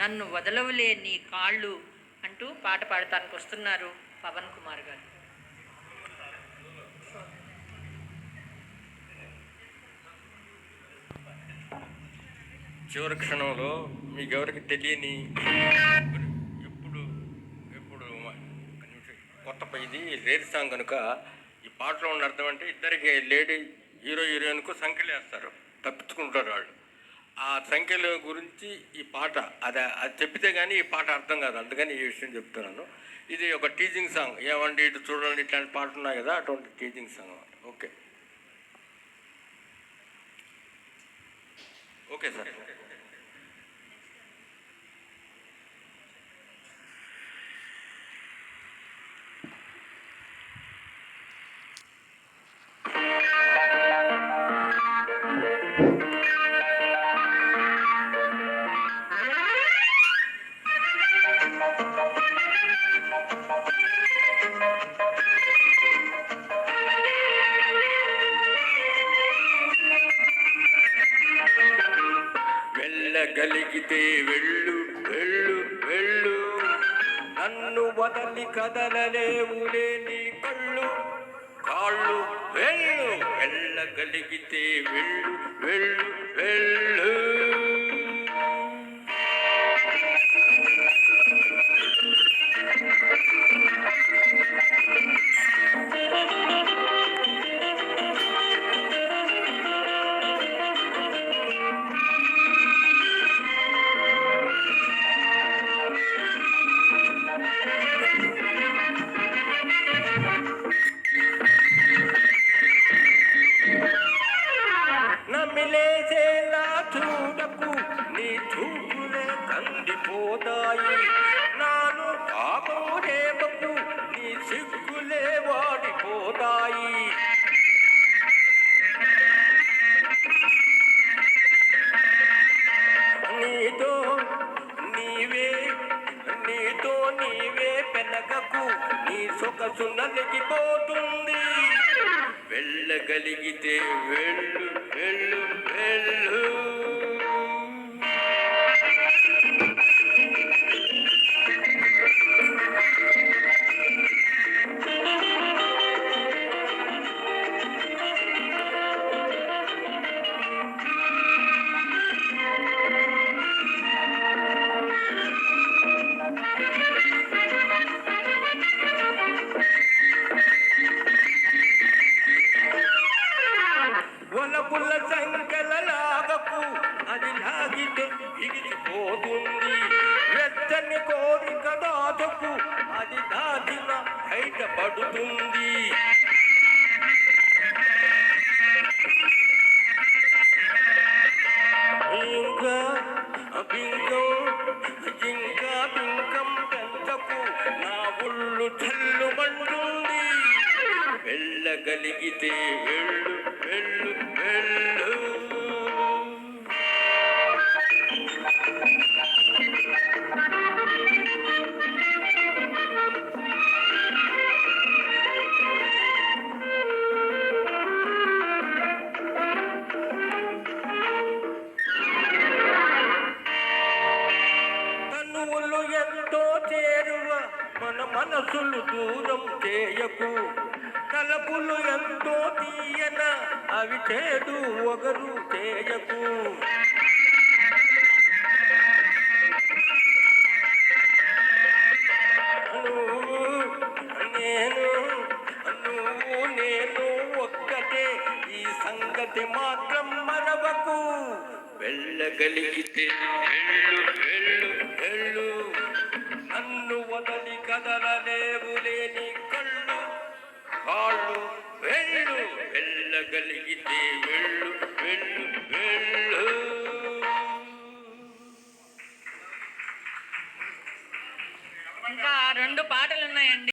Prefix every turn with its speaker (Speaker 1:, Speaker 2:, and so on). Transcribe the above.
Speaker 1: నన్ను వదలవులే నీ కాళ్ళు అంటూ పాట పాడటానికి వస్తున్నారు పవన్ కుమార్ గారు.
Speaker 2: చివరి క్షణంలో మీకెవరికి తెలియని ఎప్పుడు ఎప్పుడు కొత్త ఇది రేర్ సాంగ్ కనుక ఈ పాటలో ఉన్న అర్థం అంటే ఇద్దరికి లేడీ హీరో హీరోయిన్కు సంఖ్యలు వేస్తారు, తప్పించుకుంటారు వాళ్ళు. ఆ సంఖ్యల గురించి ఈ పాట అది చెప్పితే కానీ ఈ పాట అర్థం కాదు, అందుకని ఈ విషయం చెప్తున్నాను. ఇది ఒక టీచింగ్ సాంగ్. ఏమండి ఇటు చూడండి ఇట్లాంటి పాట ఉన్నాయి కదా, అటువంటి teaching song. Okay okay sir. వెళ్ళగలిగితే వెళ్ళు వెళ్ళు వెళ్ళు, నన్ను వదలి కదలలేవులే నీ కళ్ళు కాళ్ళు. వెళ్ళు వెళ్ళగలిగితే వెళ్ళు వెళ్ళు వెళ్ళు. నమిలేసేలా చూడకు, నీ చూపులే కందిపోతాయి. నాను పాపం రేపకు, నీ సిగ్గులే వాడిపోతాయి. నీతో నీవే నీతో నీవే పెనగకు, నీ సొగసు నలిగిపోతుంది. వెళ్ళగలిగితే వెళ్ళు వెళ్ళు వెళ్ళు. వలపుల సంకల లాగకు, అది లాగితే బిగిసిపోతుంది. వెచ్చని కోరిక దాచకు, అది దాచిన బయటపడుతుంది. ఇంకా బింకం పెంచకు, నా ఒళ్ళు చల్లుమంటుంది. వెళ్ళగలిగితే వెళ్ళు వెళ్ళు వెళ్ళు. తనువులు ఎంతో చేరువ, మన మనసులు దూరం చేయకు. తలపులు ఎంతో తీయన, అవి చేదు ఒకరు చేయకు. నువ్వు నేను ఒక్కటే, ఈ సంగతి మాత్రం మరవకు. వెళ్ళగలిగితే వెళ్ళు వెళ్ళు వెళ్ళు, నన్ను వదలి కదలలేవులే నీ కళ్ళు కాళ్ళు. వెళ్ళు వెళ్ళగలిగితే వెళ్ళు వెళ్ళు వెళ్ళు.
Speaker 1: ఇంకా 2 పాటలు ఉన్నాయండి.